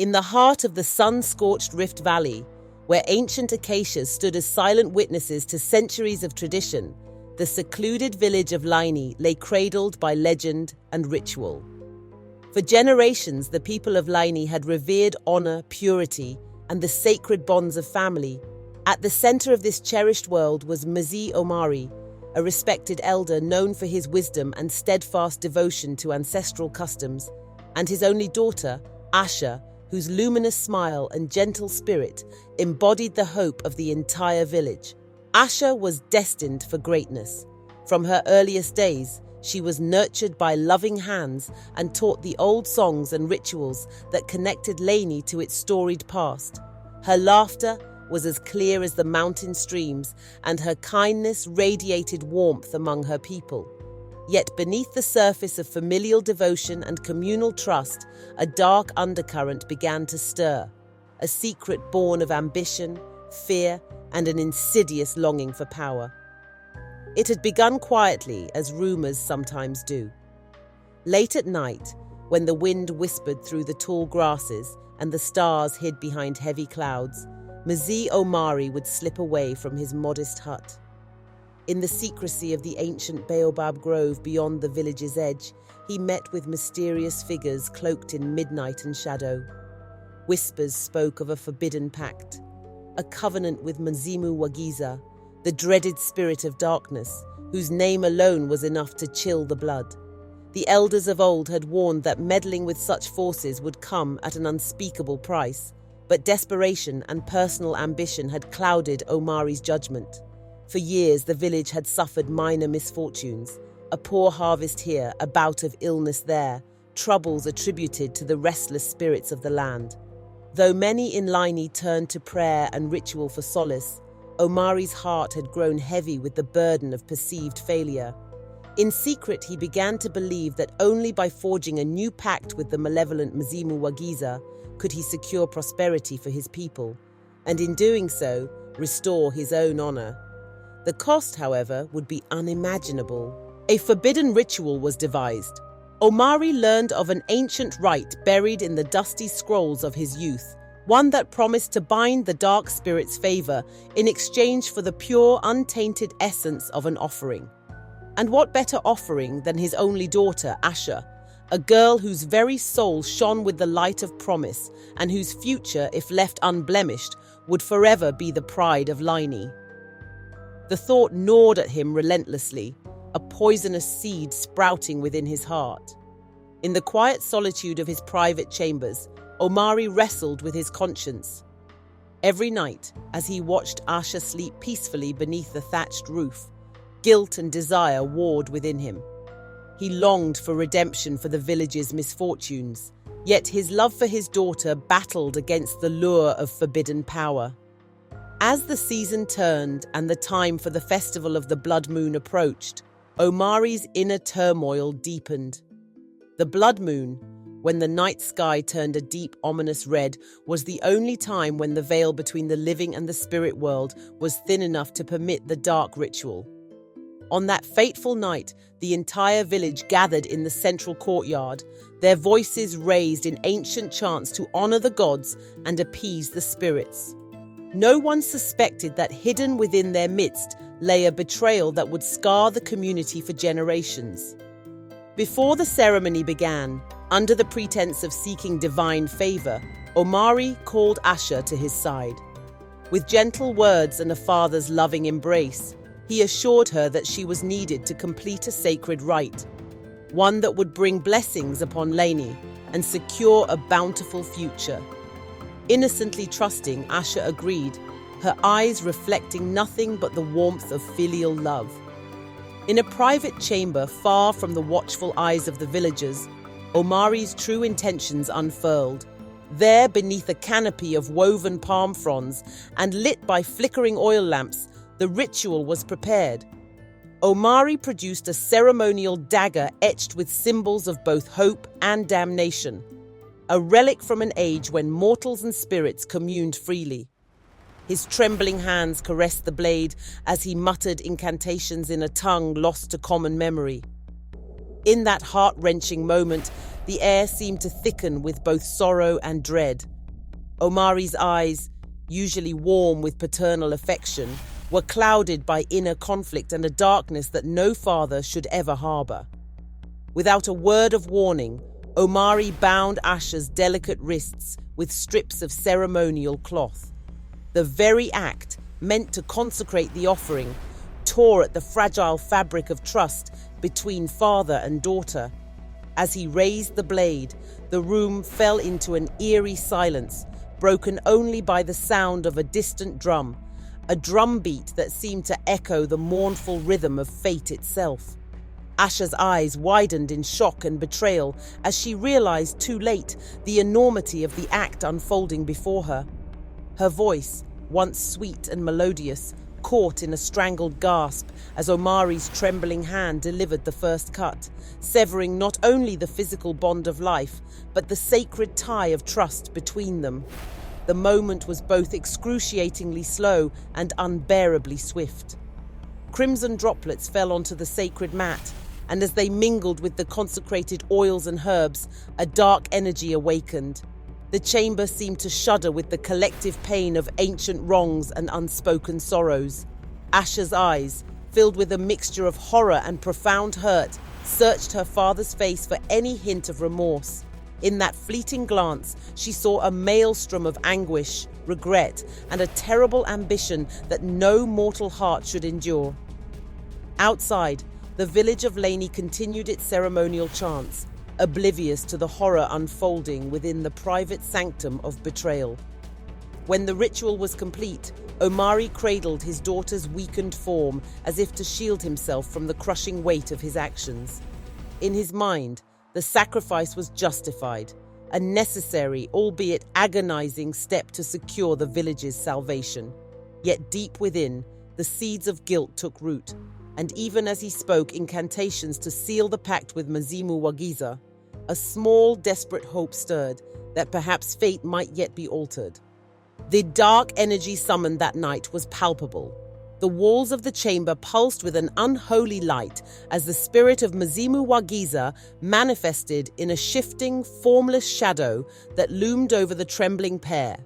In the heart of the sun-scorched Rift Valley, where ancient acacias stood as silent witnesses to centuries of tradition, the secluded village of Laini lay cradled by legend and ritual. For generations, the people of Laini had revered honor, purity, and the sacred bonds of family. At the center of this cherished world was Mzee Omari, a respected elder known for his wisdom and steadfast devotion to ancestral customs, and his only daughter, Asha, whose luminous smile and gentle spirit embodied the hope of the entire village. Asha was destined for greatness. From her earliest days, she was nurtured by loving hands and taught the old songs and rituals that connected Laini to its storied past. Her laughter was as clear as the mountain streams, and her kindness radiated warmth among her people. Yet beneath the surface of familial devotion and communal trust, a dark undercurrent began to stir, a secret born of ambition, fear, and an insidious longing for power. It had begun quietly, as rumors sometimes do. Late at night, when the wind whispered through the tall grasses and the stars hid behind heavy clouds, Mzee Omari would slip away from his modest hut. In the secrecy of the ancient baobab grove beyond the village's edge, he met with mysterious figures cloaked in midnight and shadow. Whispers spoke of a forbidden pact, a covenant with Mzimu Wagiza, the dreaded spirit of darkness, whose name alone was enough to chill the blood. The elders of old had warned that meddling with such forces would come at an unspeakable price, but desperation and personal ambition had clouded Omari's judgment. For years, the village had suffered minor misfortunes, a poor harvest here, a bout of illness there, troubles attributed to the restless spirits of the land. Though many in Laini turned to prayer and ritual for solace, Omari's heart had grown heavy with the burden of perceived failure. In secret, he began to believe that only by forging a new pact with the malevolent Mzimu Wagiza could he secure prosperity for his people, and in doing so, restore his own honor. The cost, however, would be unimaginable. A forbidden ritual was devised. Omari learned of an ancient rite buried in the dusty scrolls of his youth, one that promised to bind the dark spirit's favor in exchange for the pure, untainted essence of an offering. And what better offering than his only daughter, Asha, a girl whose very soul shone with the light of promise and whose future, if left unblemished, would forever be the pride of Laini. The thought gnawed at him relentlessly, a poisonous seed sprouting within his heart. In the quiet solitude of his private chambers, Omari wrestled with his conscience. Every night, as he watched Asha sleep peacefully beneath the thatched roof, guilt and desire warred within him. He longed for redemption for the village's misfortunes, yet his love for his daughter battled against the lure of forbidden power. As the season turned and the time for the festival of the blood moon approached, Omari's inner turmoil deepened. The blood moon, when the night sky turned a deep, ominous red, was the only time when the veil between the living and the spirit world was thin enough to permit the dark ritual. On that fateful night, the entire village gathered in the central courtyard, their voices raised in ancient chants to honor the gods and appease the spirits. No one suspected that hidden within their midst lay a betrayal that would scar the community for generations. Before the ceremony began, under the pretense of seeking divine favor, Omari called Asha to his side. With gentle words and a father's loving embrace, he assured her that she was needed to complete a sacred rite, one that would bring blessings upon Laini and secure a bountiful future. Innocently trusting, Asha agreed, her eyes reflecting nothing but the warmth of filial love. In a private chamber far from the watchful eyes of the villagers, Omari's true intentions unfurled. There, beneath a canopy of woven palm fronds and lit by flickering oil lamps, the ritual was prepared. Omari produced a ceremonial dagger etched with symbols of both hope and damnation, a relic from an age when mortals and spirits communed freely. His trembling hands caressed the blade as he muttered incantations in a tongue lost to common memory. In that heart-wrenching moment, The air seemed to thicken with both sorrow and dread. Omari's eyes, usually warm with paternal affection, were clouded by inner conflict and a darkness that no father should ever harbor. Without a word of warning, Omari bound Asha's delicate wrists with strips of ceremonial cloth. The very act, meant to consecrate the offering, tore at the fragile fabric of trust between father and daughter. As he raised the blade, the room fell into an eerie silence, broken only by the sound of a distant drum, a drumbeat that seemed to echo the mournful rhythm of fate itself. Asha's eyes widened in shock and betrayal as she realized too late the enormity of the act unfolding before her. Her voice, once sweet and melodious, caught in a strangled gasp as Omari's trembling hand delivered the first cut, severing not only the physical bond of life, but the sacred tie of trust between them. The moment was both excruciatingly slow and unbearably swift. Crimson droplets fell onto the sacred mat, and as they mingled with the consecrated oils and herbs, a dark energy awakened. The chamber seemed to shudder with the collective pain of ancient wrongs and unspoken sorrows. Asha's eyes, filled with a mixture of horror and profound hurt, searched her father's face for any hint of remorse. In that fleeting glance, she saw a maelstrom of anguish, regret, and a terrible ambition that no mortal heart should endure. Outside, the village of Laini continued its ceremonial chants, oblivious to the horror unfolding within the private sanctum of betrayal. When the ritual was complete, Omari cradled his daughter's weakened form as if to shield himself from the crushing weight of his actions. In his mind, the sacrifice was justified, a necessary, albeit agonizing, step to secure the village's salvation. Yet deep within, the seeds of guilt took root, and even as he spoke incantations to seal the pact with Mzee Omari, a small, desperate hope stirred that perhaps fate might yet be altered. The dark energy summoned that night was palpable. The walls of the chamber pulsed with an unholy light as the spirit of Mzee Omari manifested in a shifting, formless shadow that loomed over the trembling pair.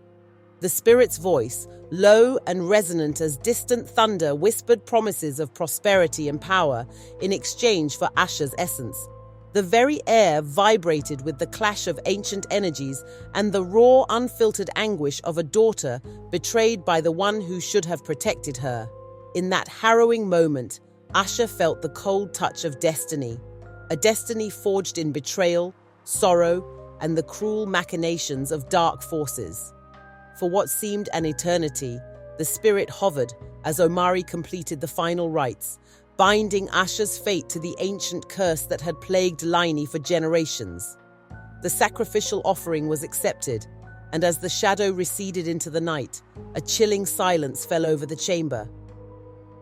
The spirit's voice, low and resonant as distant thunder, whispered promises of prosperity and power in exchange for Asha's essence. The very air vibrated with the clash of ancient energies and the raw, unfiltered anguish of a daughter betrayed by the one who should have protected her. In that harrowing moment, Asha felt the cold touch of destiny, a destiny forged in betrayal, sorrow, and the cruel machinations of dark forces. For what seemed an eternity, the spirit hovered as Omari completed the final rites, binding Asha's fate to the ancient curse that had plagued Laini for generations. The sacrificial offering was accepted, and as the shadow receded into the night, a chilling silence fell over the chamber.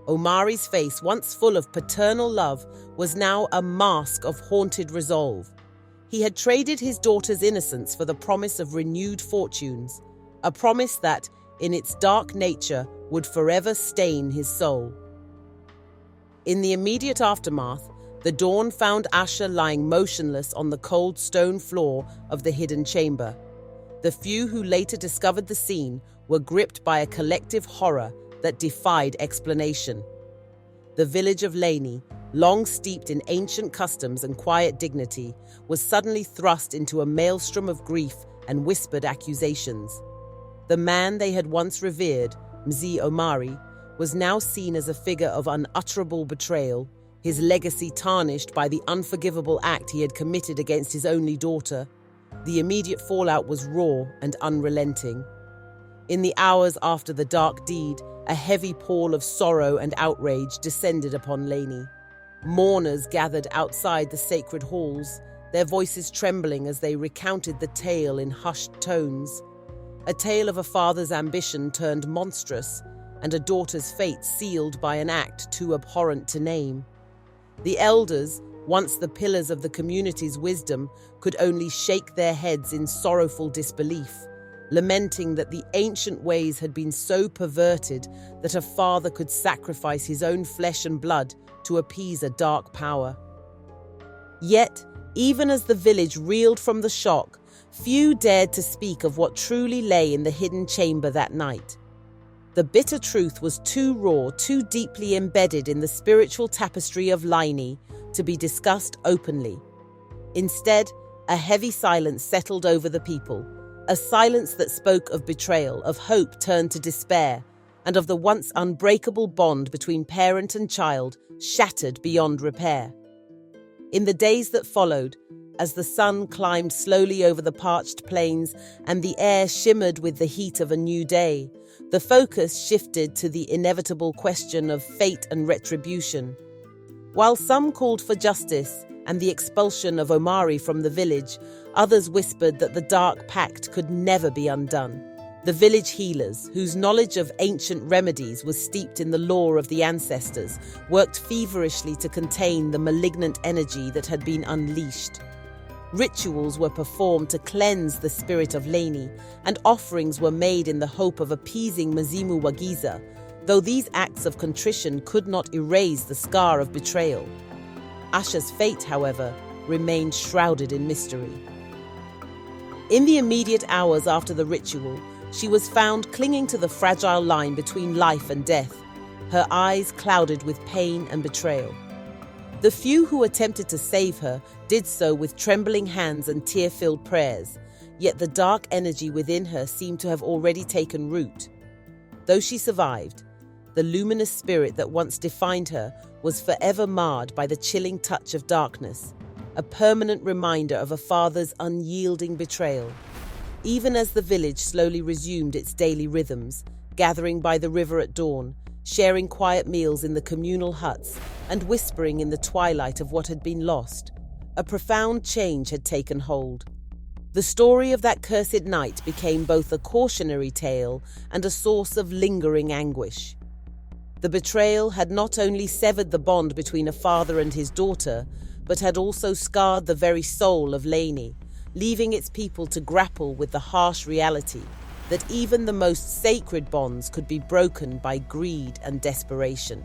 Omari's face, once full of paternal love, was now a mask of haunted resolve. He had traded his daughter's innocence for the promise of renewed fortunes, a promise that, in its dark nature, would forever stain his soul. In the immediate aftermath, the dawn found Asha lying motionless on the cold stone floor of the hidden chamber. The few who later discovered the scene were gripped by a collective horror that defied explanation. The village of Laini, long steeped in ancient customs and quiet dignity, was suddenly thrust into a maelstrom of grief and whispered accusations. The man they had once revered, Mzee Omari, was now seen as a figure of unutterable betrayal, his legacy tarnished by the unforgivable act he had committed against his only daughter. The immediate fallout was raw and unrelenting. In the hours after the dark deed, a heavy pall of sorrow and outrage descended upon Laini. Mourners gathered outside the sacred halls, their voices trembling as they recounted the tale in hushed tones. A tale of a father's ambition turned monstrous, and a daughter's fate sealed by an act too abhorrent to name. The elders, once the pillars of the community's wisdom, could only shake their heads in sorrowful disbelief, lamenting that the ancient ways had been so perverted that a father could sacrifice his own flesh and blood to appease a dark power. Yet, Even as the village reeled from the shock, few dared to speak of what truly lay in the hidden chamber that night. The bitter truth was too raw, too deeply embedded in the spiritual tapestry of Laini to be discussed openly. Instead, a heavy silence settled over the people, a silence that spoke of betrayal, of hope turned to despair, and of the once unbreakable bond between parent and child shattered beyond repair. In the days that followed, as the sun climbed slowly over the parched plains and the air shimmered with the heat of a new day, the focus shifted to the inevitable question of fate and retribution. While some called for justice and the expulsion of Omari from the village, others whispered that the dark pact could never be undone. The village healers, whose knowledge of ancient remedies was steeped in the lore of the ancestors, worked feverishly to contain the malignant energy that had been unleashed. Rituals were performed to cleanse the spirit of Laini, and offerings were made in the hope of appeasing Mzimu Wagiza, though these acts of contrition could not erase the scar of betrayal. Asha's fate, however, remained shrouded in mystery. In the immediate hours after the ritual, she was found clinging to the fragile line between life and death, her eyes clouded with pain and betrayal. The few who attempted to save her did so with trembling hands and tear-filled prayers, yet the dark energy within her seemed to have already taken root. Though she survived, the luminous spirit that once defined her was forever marred by the chilling touch of darkness, a permanent reminder of a father's unyielding betrayal. Even as the village slowly resumed its daily rhythms, gathering by the river at dawn, sharing quiet meals in the communal huts, and whispering in the twilight of what had been lost, a profound change had taken hold. The story of that cursed night became both a cautionary tale and a source of lingering anguish. The betrayal had not only severed the bond between a father and his daughter, but had also scarred the very soul of Laini, leaving its people to grapple with the harsh reality that even the most sacred bonds could be broken by greed and desperation.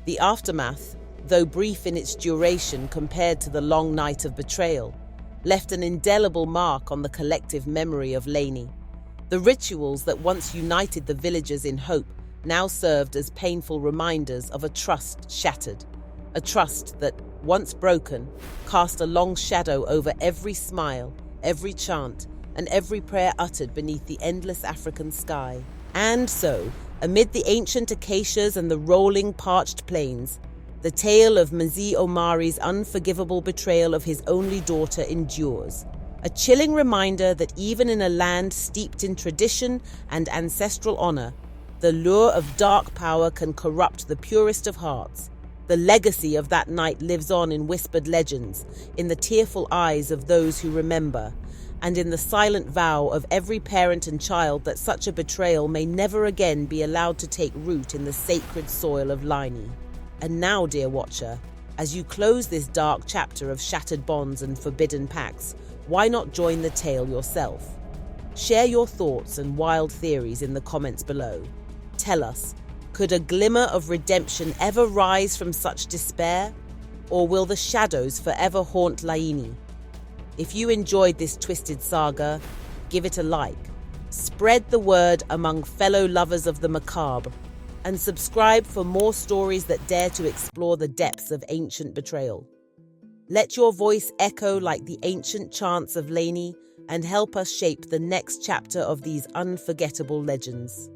The aftermath, though brief in its duration compared to the long night of betrayal, left an indelible mark on the collective memory of Laini. The rituals that once united the villagers in hope now served as painful reminders of a trust shattered, a trust that, once broken, cast a long shadow over every smile, every chant, and every prayer uttered beneath the endless African sky. And so, amid the ancient acacias and the rolling parched plains, the tale of Mzee Omari's unforgivable betrayal of his only daughter endures, a chilling reminder that even in a land steeped in tradition and ancestral honor, the lure of dark power can corrupt the purest of hearts. The legacy of that night lives on in whispered legends, in the tearful eyes of those who remember, and in the silent vow of every parent and child that such a betrayal may never again be allowed to take root in the sacred soil of Laini. And now, dear watcher, as you close this dark chapter of shattered bonds and forbidden pacts, why not join the tale yourself? Share your thoughts and wild theories in the comments below. Tell us, could a glimmer of redemption ever rise from such despair? Or will the shadows forever haunt Laini? If you enjoyed this twisted saga, give it a like, spread the word among fellow lovers of the macabre, and subscribe for more stories that dare to explore the depths of ancient betrayal. Let your voice echo like the ancient chants of Laini and help us shape the next chapter of these unforgettable legends.